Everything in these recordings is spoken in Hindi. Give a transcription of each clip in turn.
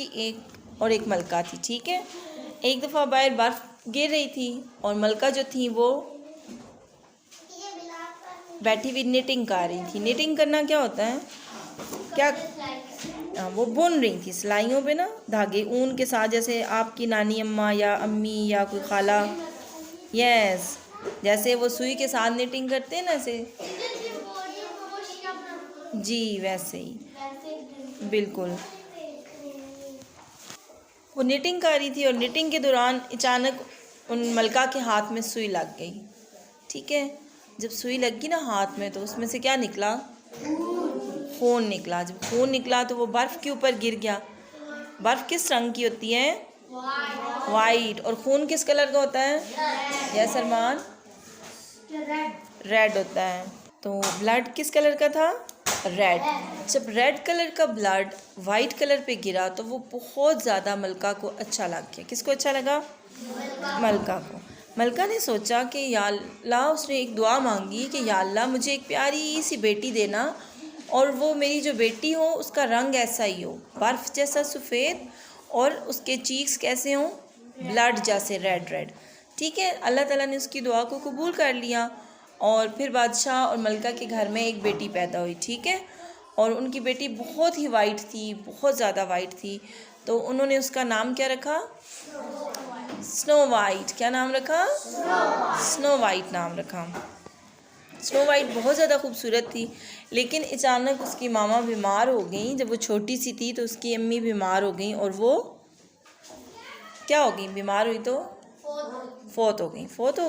की एक और एक मलका थी। ठीक है, एक दफ़ा बाहर बर्फ़ गिर रही थी और मलका जो थी वो बैठी हुई निटिंग कर रही थी। निटिंग करना क्या होता है? क्या? वो बुन रही थी सिलाइयों पे ना, धागे ऊन के साथ, जैसे आपकी नानी अम्मा या अम्मी या कोई खाला, यस, जैसे वो सुई के साथ निटिंग करते हैं ना, ऐसे जी वैसे ही बिल्कुल। वो निटिंग कर रही थी और निटिंग के दौरान अचानक उन मलका के हाथ में सुई लग गई। ठीक है, जब सुई लगी ना हाथ में तो उसमें से क्या निकला? खून निकला। जब खून निकला तो वो बर्फ़ के ऊपर गिर गया। बर्फ़ किस रंग की होती है? वाइट। और खून किस कलर का होता है? यस अरमान, रेड होता है। तो ब्लड किस कलर का था? रेड। जब रेड कलर का ब्लड वाइट कलर पे गिरा तो वो बहुत ज़्यादा मलका को अच्छा लग गया। किसको अच्छा लगा? मलका को। मलका ने सोचा कि या अल्लाह, उसने एक दुआ मांगी कि या अल्लाह मुझे एक प्यारी सी बेटी देना और वो मेरी जो बेटी हो उसका रंग ऐसा ही हो, बर्फ़ जैसा सफ़ेद, और उसके चीक्स कैसे हों? ब्लड जैसे रेड रेड। ठीक है, अल्लाह ताला ने उसकी दुआ को कबूल कर लिया और फिर बादशाह और मलका के घर में एक बेटी पैदा हुई। ठीक है, और उनकी बेटी बहुत ही वाइट थी, बहुत ज़्यादा वाइट थी। तो उन्होंने उसका नाम क्या रखा? Snow white. क्या नाम रखा? स्नो वाइट नाम रखा। स्नो वाइट बहुत ज़्यादा खूबसूरत थी, लेकिन अचानक उसकी मामा बीमार हो गई। जब वो छोटी सी थी तो उसकी अम्मी बीमार हो गई और वो क्या हो गई? बीमार हुई तो फोत हो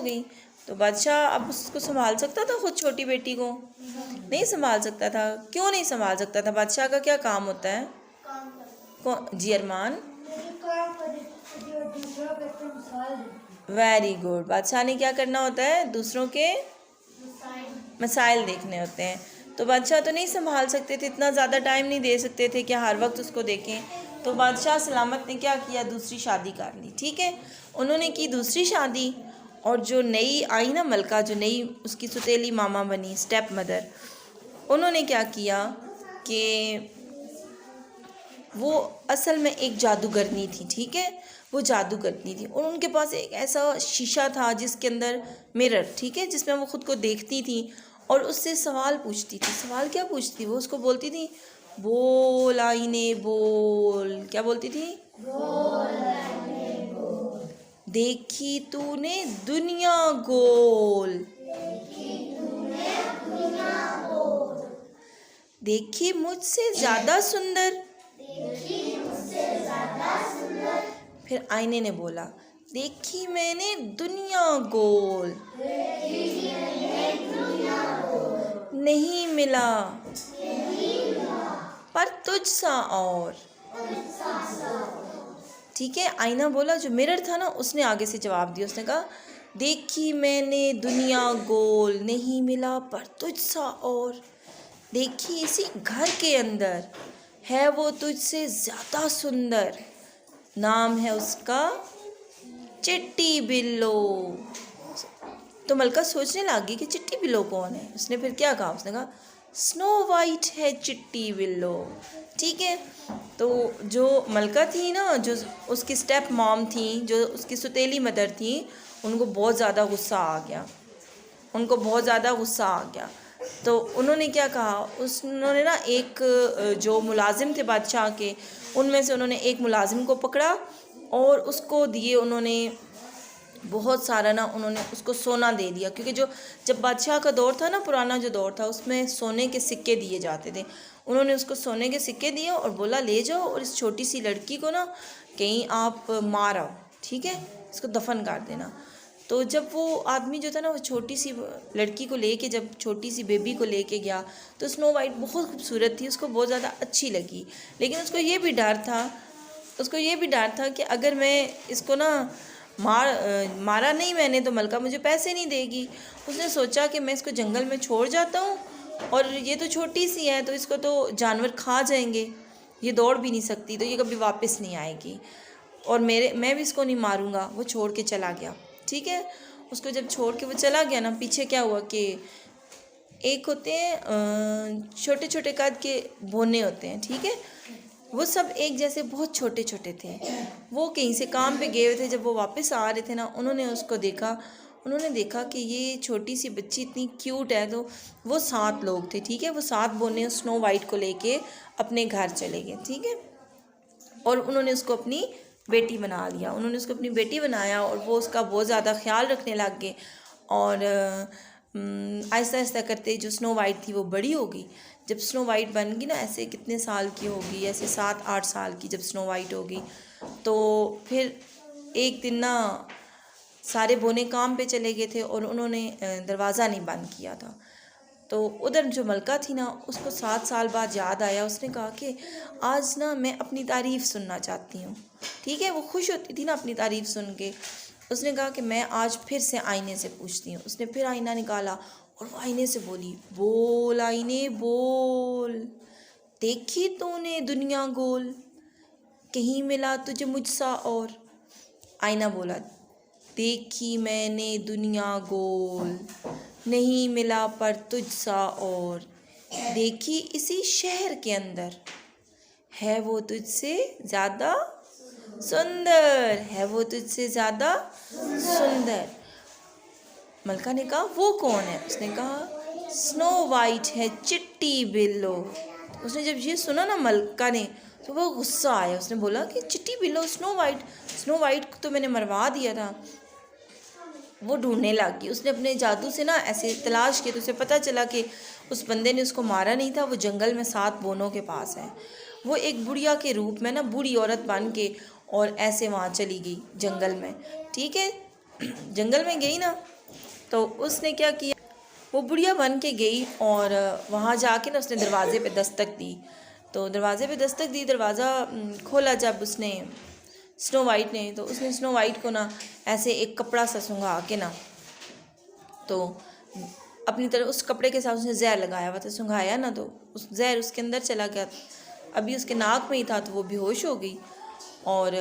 गई। तो बादशाह अब उसको संभाल सकता था खुद छोटी बेटी को? नहीं संभाल सकता था। क्यों नहीं संभाल सकता था? बादशाह का क्या काम होता है? जी अरमान, वेरी गुड। बादशाह ने क्या करना होता है? दूसरों के मसाइल देखने होते हैं। तो बादशाह तो नहीं संभाल सकते थे, इतना ज़्यादा टाइम नहीं दे सकते थे कि हर वक्त उसको देखें। तो बादशाह सलामत ने क्या किया? दूसरी शादी कर ली। ठीक है, उन्होंने की दूसरी शादी, और जो नई आई ना मलका, जो नई उसकी सुतेली मामा बनी, स्टेप मदर, उन्होंने क्या किया कि वो असल में एक जादूगरनी थी। ठीक है, वो जादूगरनी थी और उनके पास एक ऐसा शीशा था जिसके अंदर मिरर, ठीक है, जिसमें वो ख़ुद को देखती थी और उससे सवाल पूछती थी। सवाल क्या पूछती? वो उसको बोलती थी, बोल आईने बोल। क्या बोलती थी? बोल आईने बोल, देखी तूने दुनिया गोल, देखी मुझसे ज़्यादा सुंदर। फिर आईने ने बोला, देखी मैंने दुनिया गोल, नहीं मिला पर तुझ सा और। ठीक है, आईना बोला, जो मिरर था ना उसने आगे से जवाब दिया। उसने कहा, देखी मैंने दुनिया गोल, नहीं मिला पर तुझ सा और। देखी इसी घर के अंदर है वो तुझसे ज़्यादा सुंदर, नाम है उसका चिट्टी बिल्लो। तो मलका सोचने लगी कि चिट्टी बिल्लो कौन है। उसने फिर क्या कहा? उसने कहा, स्नो वाइट है चिट्टी बिल्लो। ठीक है, तो जो मलका थी ना, जो उसकी स्टेप मॉम थी, जो उसकी सुतेली मदर थी, उनको बहुत ज़्यादा गुस्सा आ गया। तो उन्होंने क्या कहा? उन्होंने ना एक जो मुलाजिम थे बादशाह के, उनमें से उन्होंने एक मुलाजिम को पकड़ा और उसको दिए उन्होंने बहुत सारा ना, उन्होंने उसको सोना दे दिया, क्योंकि जब बादशाह का दौर था ना, पुराना जो दौर था, उसमें सोने के सिक्के दिए जाते थे। उन्होंने उसको सोने के सिक्के दिए और बोला, ले जाओ और इस छोटी सी लड़की को ना कहीं आप मार आओ, ठीक है, इसको दफन कर देना। तो जब वो आदमी जो था ना, वो छोटी सी लड़की को लेके, जब छोटी सी बेबी को लेके गया, तो स्नो वाइट बहुत खूबसूरत थी, उसको बहुत ज़्यादा अच्छी लगी। लेकिन उसको ये भी डर था कि अगर मैं इसको ना मारा नहीं मैंने तो मलका मुझे पैसे नहीं देगी। उसने सोचा कि मैं इसको जंगल में छोड़ जाता हूँ, और ये तो छोटी सी है तो इसको तो जानवर खा जाएंगे, ये दौड़ भी नहीं सकती, तो ये कभी वापस नहीं आएगी, और मैं भी इसको नहीं मारूंगा। वो छोड़ के चला गया। ठीक है, उसको जब छोड़ के वो चला गया ना, पीछे क्या हुआ कि एक होते हैं छोटे छोटे कद के बोने होते हैं, ठीक है, वो सब एक जैसे बहुत छोटे छोटे थे। वो कहीं से काम पे गए हुए थे, जब वो वापस आ रहे थे ना, उन्होंने उसको देखा, उन्होंने देखा कि ये छोटी सी बच्ची इतनी क्यूट है। तो वो 7 लोग थे, ठीक है, वो 7 बोने स्नो वाइट को लेके अपने घर चले गए, ठीक है। और उन्होंने उसको अपनी बेटी बना लिया, उन्होंने उसको अपनी बेटी बनाया और वो उसका बहुत ज़्यादा ख्याल रखने लग गए। और आहिस्ता आहिस्ता करते जो स्नो वाइट थी वो बड़ी हो गई। जब स्नो वाइट बन गई ना, ऐसे कितने साल की होगी, ऐसे 7-8 साल की जब स्नो वाइट हो गई, तो फिर एक दिन ना सारे बोने काम पे चले गए थे और उन्होंने दरवाज़ा नहीं बंद किया था। तो उधर जो मलका थी ना, उसको 7 साल बाद याद आया। उसने कहा कि आज ना मैं अपनी तारीफ़ सुनना चाहती हूँ, ठीक है। वो खुश होती थी ना अपनी तारीफ़ सुन के। उसने कहा कि मैं आज फिर से आईने से पूछती हूँ। उसने फिर आईना निकाला और वो आईने से बोली, बोल आईने बोल, देखी तूने दुनिया गोल, कहीं मिला तुझे मुझसा और। आईना बोला, देखी मैंने दुनिया गोल, नहीं मिला पर तुझसा और। देखी इसी शहर के अंदर, है वो तुझसे ज़्यादा सुंदर, है वो तुझसे ज़्यादा सुंदर। मलका ने कहा, वो कौन है? उसने कहा, स्नो वाइट है चिट्टी बिल्लो। उसने जब ये सुना ना मलका ने, तो वो गुस्सा आया। उसने बोला कि चिट्टी बिल्लो, स्नो वाइट को तो मैंने मरवा दिया था। वो ढूंढने लग गई, उसने अपने जादू से ना ऐसे तलाश किया, तो उसे पता चला कि उस बंदे ने उसको मारा नहीं था, वो जंगल में 7 बोनों के पास है। वो एक बुढ़िया के रूप में ना, बूढ़ी औरत बन के और ऐसे वहाँ चली गई जंगल में, ठीक है। जंगल में गई ना, तो उसने क्या किया, वो बुढ़िया बन के गई और वहाँ जाके ना उसने दरवाज़े पे दस्तक दी। तो दरवाज़े पे दस्तक दी, दरवाज़ा खोला जब उसने स्नो वाइट ने, तो उसने स्नो वाइट को ना ऐसे एक कपड़ा सा सूंघा के ना, तो अपनी तरफ उस कपड़े के साथ उसने जहर लगाया हुआ था, सूंघाया ना, तो उस जहर उसके अंदर चला गया। अभी उसके नाक में ही था, तो वो बेहोश हो गई। और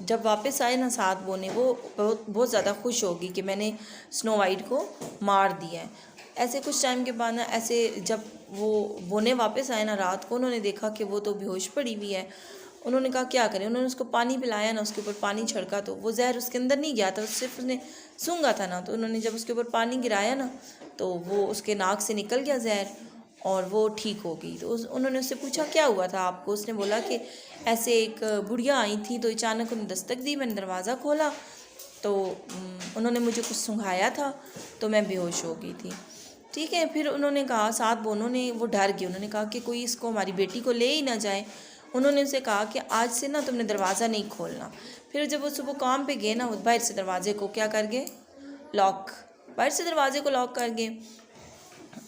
जब वापस आए ना 7 बोने, वो बहुत ज़्यादा खुश हो गई कि मैंने स्नो वाइट को मार दिया है। ऐसे कुछ टाइम के बाद ना, ऐसे जब वो बोने वापस आए ना रात को, उन्होंने देखा कि वो तो बेहोश पड़ी हुई है। उन्होंने कहा क्या करें, उन्होंने उसको पानी पिलाया ना, उसके ऊपर पानी छिड़का, तो वो जहर उसके अंदर नहीं गया था, सिर्फ उसने सूंघा था ना। तो उन्होंने जब उसके ऊपर पानी गिराया ना, तो वो उसके नाक से निकल गया जहर और वो ठीक हो गई। तो उन्होंने उससे पूछा क्या हुआ था आपको? उसने बोला कि ऐसे एक बुढ़िया आई थी, तो अचानक उन्होंने दस्तक दी, मैंने दरवाज़ा खोला, तो उन्होंने मुझे कुछ सूंघाया था, तो मैं बेहोश हो गई थी, ठीक है। फिर उन्होंने कहा, 7 बोनों ने, वो डर गए, उन्होंने कहा कि कोई इसको, हमारी बेटी को ले ही ना जाए। उन्होंने उसे कहा कि आज से ना तुमने दरवाज़ा नहीं खोलना। फिर जब वो सुबह काम पे गए ना, वो बाहर से दरवाजे को क्या कर गए, लॉक, बाहर से दरवाजे को लॉक कर गए।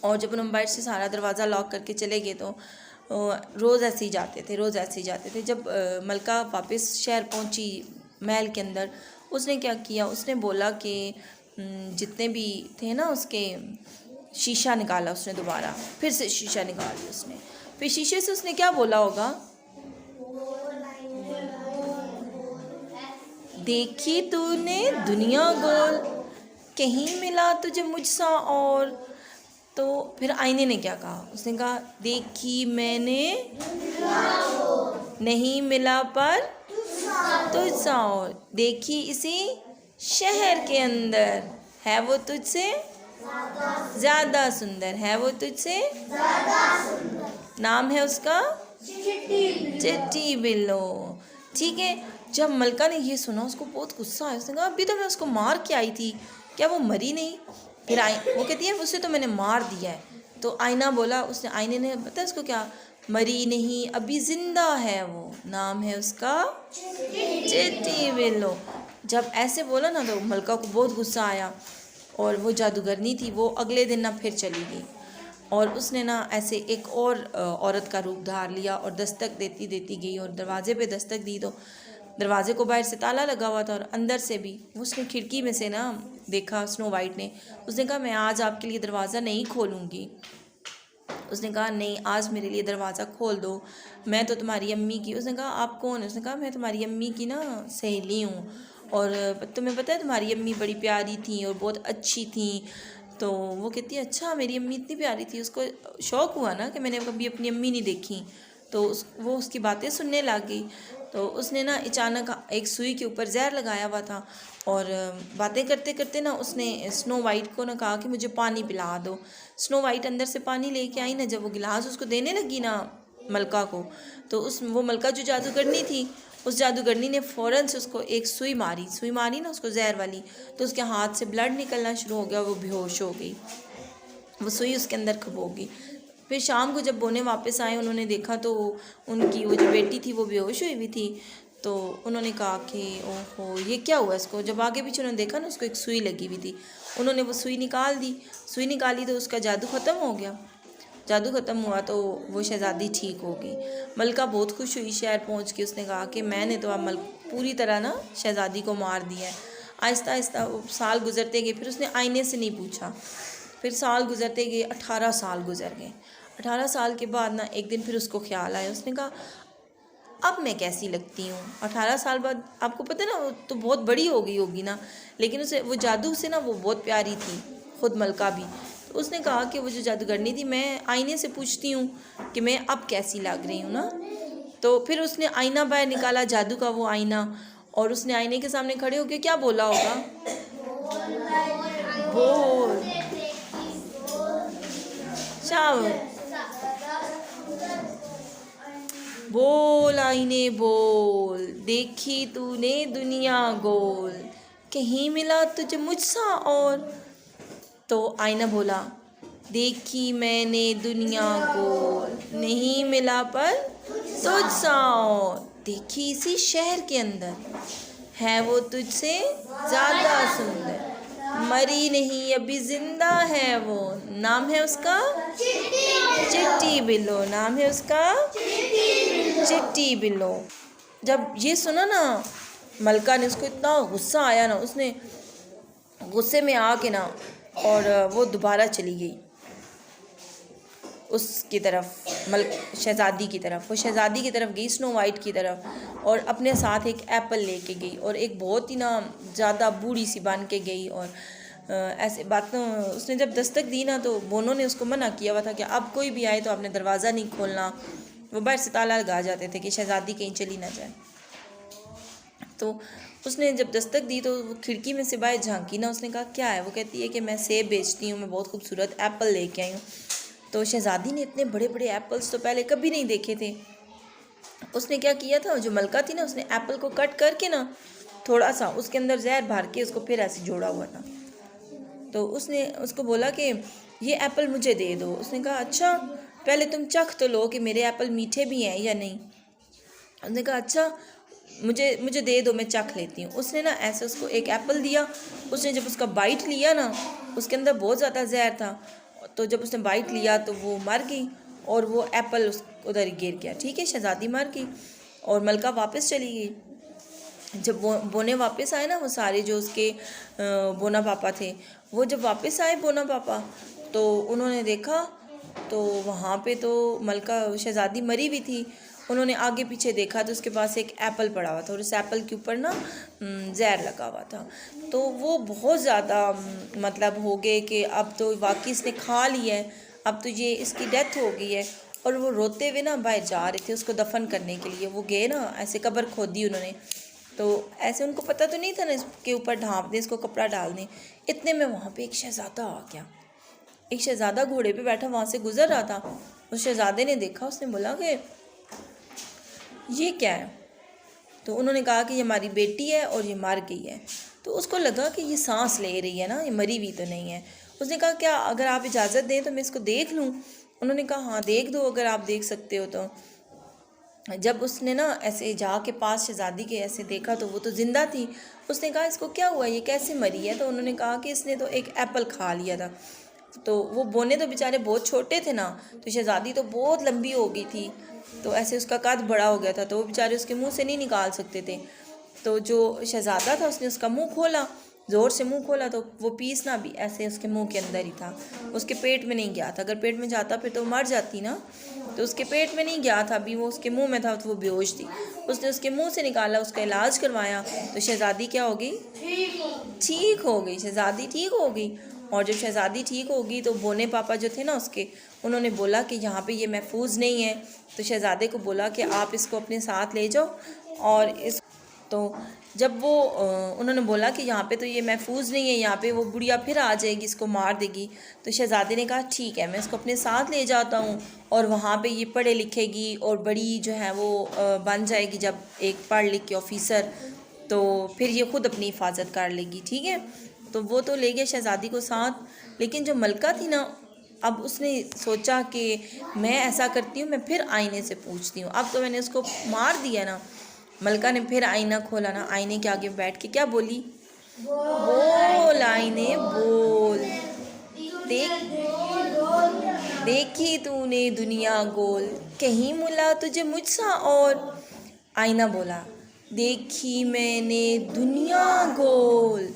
और जब उन्होंने बाहर से सारा दरवाज़ा लॉक करके चले गए, तो रोज़ ऐसे ही जाते थे, रोज़ ऐसे ही जाते थे। जब मलका वापस शहर पहुंची महल के अंदर, उसने क्या किया, उसने बोला कि जितने भी थे ना उसके, शीशा निकाला उसने, दोबारा फिर से शीशा निकाल लिया उसने। फिर शीशे से उसने क्या बोला होगा, देखी तूने दुनिया गोल, कहीं मिला तुझे मुझसा और। तो फिर आईने ने क्या कहा, उसने कहा, देखी मैंने नहीं मिला पर तुझसा और। देखी इसी शहर के अंदर, है वो तुझसे ज़्यादा सुंदर, है वो तुझसे, नाम है उसका चिट्टी बिल्लो, ठीक है। जब मलका ने ये सुना, उसको बहुत गुस्सा आया। उसने कहा, अभी तो मैं उसको मार के आई थी, क्या वो मरी नहीं? फिर वो कहती है, उसे तो मैंने मार दिया है। तो आईना बोला, उसने, आईने ने पता है उसको क्या, मरी नहीं, अभी जिंदा है वो, नाम है उसका चिट्टी बिल्लो। जब ऐसे बोला ना, तो मलका को बहुत गुस्सा आया और वो जादूगरनी थी, वो अगले दिन ना फिर चली गई और उसने ना ऐसे एक और औरत का रूप धार लिया और दस्तक देती देती गई और दरवाज़े पे दस्तक दी। तो दरवाज़े को बाहर से ताला लगा हुआ था और अंदर से भी। उसने खिड़की में से ना देखा स्नो वाइट ने, उसने कहा, मैं आज आपके लिए दरवाज़ा नहीं खोलूँगी। उसने कहा, नहीं, आज मेरे लिए दरवाज़ा खोल दो, मैं तो तुम्हारी अम्मी की। उसने कहा, आप कौन? उसने कहा, मैं तुम्हारी अम्मी की ना सहेली हूँ और तुम्हें पता है तुम्हारी अम्मी बड़ी प्यारी थी और बहुत अच्छी थी। तो वो कहती है, अच्छा, मेरी अम्मी इतनी प्यारी थी? उसको शौक़ हुआ ना कि मैंने कभी अपनी अम्मी नहीं देखी। तो वो उसकी बातें सुनने लग गई। तो उसने ना अचानक एक सुई के ऊपर जहर लगाया हुआ था और बातें करते करते ना उसने स्नो वाइट को ना कहा कि मुझे पानी पिला दो। स्नो वाइट अंदर से पानी लेके आई ना, जब वो गिलास उसको देने लगी ना मलका को, तो वो मलका जो जादूगरनी थी, उस जादूगरनी ने फ़ौरन से उसको एक सुई मारी ना उसको जहर वाली, तो उसके हाथ से ब्लड निकलना शुरू हो गया, वो बेहोश हो गई, वो सुई उसके अंदर खबो गई। फिर शाम को जब बोने वापस आए, उन्होंने देखा तो उनकी वो जो बेटी थी वो बेहोश हुई हुई थी। तो उन्होंने कहा कि ओहो ये क्या हुआ इसको। जब आगे पीछे उन्होंने देखा ना, उसको एक सुई लगी हुई थी। उन्होंने वो सुई निकाल दी, सुई निकाली तो उसका जादू ख़त्म हो गया। जादू ख़त्म हुआ तो वो शहज़ादी ठीक हो गई। मलका बहुत खुश हुई शहर पहुंच के। उसने कहा कि मैंने तो अब पूरी तरह ना शहज़ादी को मार दिया है। आहिस्ता आहिस्ता साल गुजरते गए, फिर उसने आईने से नहीं पूछा। फिर साल गुजरते गए, 18 साल गुजर गए। 18 साल के बाद ना एक दिन फिर उसको ख्याल आया। उसने कहा अब मैं कैसी लगती हूँ। 18 साल बाद आपको पता है ना, वो तो बहुत बड़ी हो गई होगी ना, लेकिन उसे वो जादू से ना वो बहुत प्यारी थी, खुद मलका भी। तो उसने कहा कि वो जो जादूगरनी थी, मैं आईने से पूछती हूँ कि मैं अब कैसी लग रही हूँ ना। तो फिर उसने आईना बाहर निकाला, जादू का वो आईना, और उसने आईने के सामने खड़े होकर क्या बोला होगा, बोल शाम बोल आईने बोल, देखी तूने दुनिया गोल, कहीं मिला तुझे मुझसा और। तो आईना बोला देखी मैंने दुनिया गोल, नहीं मिला पर तुझसा और। देखी इसी शहर के अंदर है वो तुझसे ज़्यादा सुंदर, मरी नहीं अभी जिंदा है वो, नाम है उसका चिट्टी बिल्लो, नाम है उसका चिट्टी बिल्लो। जब ये सुना ना मलका ने, उसको इतना गुस्सा आया ना, उसने गुस्से में आके ना और वो दोबारा चली गई उसकी तरफ, शहज़ादी की तरफ। वो शहज़ादी की तरफ गई, स्नो वाइट की तरफ, और अपने साथ एक एप्पल लेके गई, और एक बहुत ही ना ज़्यादा बूढ़ी सी बन के गई। और ऐसे बातों उसने जब दस्तक दी ना, तो बोनों ने उसको मना किया हुआ था कि अब कोई भी आए तो आपने दरवाज़ा नहीं खोलना। वो बाहर से ताला लगा जाते थे कि शहज़ादी कहीं चली ना जाए। तो उसने जब दस्तक दी तो वो खिड़की में से बाहर झांकी ना, उसने कहा क्या है। वो कहती है कि मैं सेब बेचती हूँ, मैं बहुत खूबसूरत एप्पल लेके आई हूँ। तो शहज़ादी ने इतने बड़े बड़े एप्पल्स तो पहले कभी नहीं देखे थे। उसने क्या किया था, जो मलका थी ना, उसने एप्पल को कट करके ना थोड़ा सा उसके अंदर जहर भर के उसको फिर ऐसे जोड़ा हुआ था। तो उसने उसको बोला कि ये एप्पल मुझे दे दो। उसने कहा अच्छा पहले तुम चख तो लो कि मेरे एप्पल मीठे भी हैं या नहीं। उसने कहा अच्छा मुझे दे दो, मैं चख लेती हूँ। उसने ना ऐसे उसको एक एप्पल दिया। उसने जब उसका बाइट लिया ना, उसके अंदर बहुत ज़्यादा जहर था। तो जब उसने बाइट लिया तो वो मर गई, और वो एप्पल उधर ही गिर गया। ठीक है, शहज़ादी मर गई और मलका वापस चली गई। जब बोने वापस आए ना, वो सारे जो उसके बोना पापा थे, वो जब वापस आए बोना पापा, तो उन्होंने देखा तो वहाँ पे तो मलका शहज़ादी मरी हुई थी। उन्होंने आगे पीछे देखा तो उसके पास एक एप्पल पड़ा हुआ था, और उस एप्पल के ऊपर ना जहर लगा हुआ था। तो वो बहुत ज़्यादा मतलब हो गए कि अब तो वाकई इसने खा लिया है, अब तो ये इसकी डेथ हो गई है। और वो रोते हुए ना बाहर जा रहे थे उसको दफन करने के लिए। वो गए ना, ऐसे कब्र खोदी उन्होंने, तो ऐसे उनको पता तो नहीं था ना इसके ऊपर ढाँप दें, इसको कपड़ा डाल दें। इतने में वहाँ पे एक शहज़ादा आ गया। एक शहज़ादा घोड़े पे बैठा वहाँ से गुजर रहा था। उस शहज़ादे ने देखा, उसने बोला कि ये क्या है। तो उन्होंने कहा कि ये हमारी बेटी है और ये मर गई है। तो उसको लगा कि ये सांस ले रही है ना, ये मरी हुई तो नहीं है। उसने कहा क्या अगर आप इजाज़त दें तो मैं इसको देख लूँ। उन्होंने कहा हाँ देख दो, अगर आप देख सकते हो तो। जब उसने ना ऐसे जाके पास शहज़ादी के ऐसे देखा तो वो तो ज़िंदा थी। उसने कहा इसको क्या हुआ, ये कैसे मरी है। तो उन्होंने कहा कि इसने तो एक एप्पल खा लिया था। तो वो बोने तो बेचारे बहुत छोटे थे ना, तो शहज़ादी तो बहुत लंबी हो गई थी, तो ऐसे उसका कद बड़ा हो गया था, तो वो बेचारे उसके मुंह से नहीं निकाल सकते थे। तो जो शहज़ादा था उसने उसका मुंह खोला, ज़ोर से मुंह खोला, तो वो पीस ना भी ऐसे उसके मुंह के अंदर ही था, उसके पेट में नहीं गया था। अगर पेट में जाता फिर तो मर जाती ना, तो उसके पेट में नहीं गया था, अभी वो उसके मुंह में था, तो वो बेहोश थी। उसने उसके मुंह से निकाला, उसका इलाज करवाया, तो शहज़ादी क्या हो गई, ठीक हो गई। शहज़ादी ठीक हो गई। और जब शहज़ादी ठीक होगी तो बोने पापा जो थे ना उसके, उन्होंने बोला कि यहाँ पे ये महफूज नहीं है, तो शहज़ादे को बोला कि आप इसको अपने साथ ले जाओ। और इस तो जब वो उन्होंने बोला कि यहाँ पे तो ये महफूज नहीं है, यहाँ पे वो बुढ़िया फिर आ जाएगी, इसको मार देगी। तो शहज़ादे ने कहा ठीक है, मैं इसको अपने साथ ले जाता हूँ और वहाँ पे ये पढ़े लिखेगी और बड़ी जो है वो बन जाएगी जब एक पढ़ लिख के ऑफिसर, तो फिर ये ख़ुद अपनी हिफाजत कर लेगी, ठीक है। तो वो तो ले गया शहज़ादी को साथ। लेकिन जो मलका थी ना, अब उसने सोचा कि मैं ऐसा करती हूँ, मैं फिर आईने से पूछती हूँ। अब तो मैंने उसको मार दिया ना। मलका ने फिर आईना खोला ना, आईने के आगे बैठ के क्या बोली, बोल आईने बोल, देखी तूने दुनिया गोल, कहीं मिला तुझे मुझसा और। आईना बोला देखी मैंने दुनिया गोल,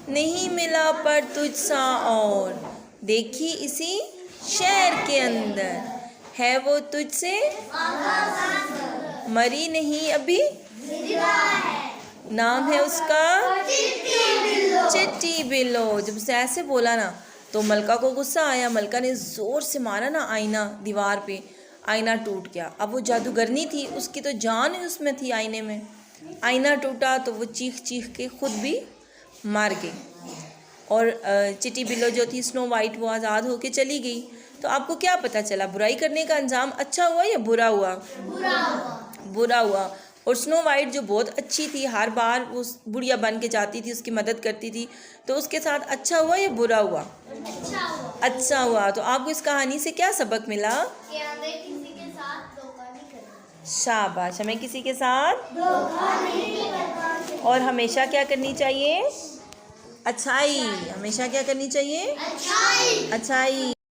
नहीं मिला पर तुझसा और। देखी इसी शहर के अंदर, है वो तुझसे मरी नहीं अभी, नाम है उसका चिट्टी बिल्लो। जब उसे ऐसे बोला ना तो मलका को गुस्सा आया। मलका ने ज़ोर से मारा ना आईना दीवार पे, आईना टूट गया। अब वो जादूगरनी थी, उसकी तो जान ही उसमें थी आईने में। आईना टूटा तो वो चीख चीख के ख़ुद भी मर गई। और चिट्टी बिल्लो जो थी स्नो वाइट, वो आज़ाद होके चली गई। तो आपको क्या पता चला, बुराई करने का अंजाम अच्छा हुआ या बुरा हुआ? बुरा हुआ। और स्नो वाइट जो बहुत अच्छी थी, हर बार वो बुढ़िया बन के जाती थी, उसकी मदद करती थी, तो उसके साथ अच्छा हुआ या बुरा हुआ? अच्छा हुआ। तो आपको इस कहानी से क्या सबक मिला? कि हमें किसी के साथ धोखा नहीं करना। शाबाश, हमें किसी के साथ धोखा नहीं करना और हमेशा क्या करनी चाहिए? अच्छाई। हमेशा क्या करनी चाहिए? अच्छाई। अच्छाई।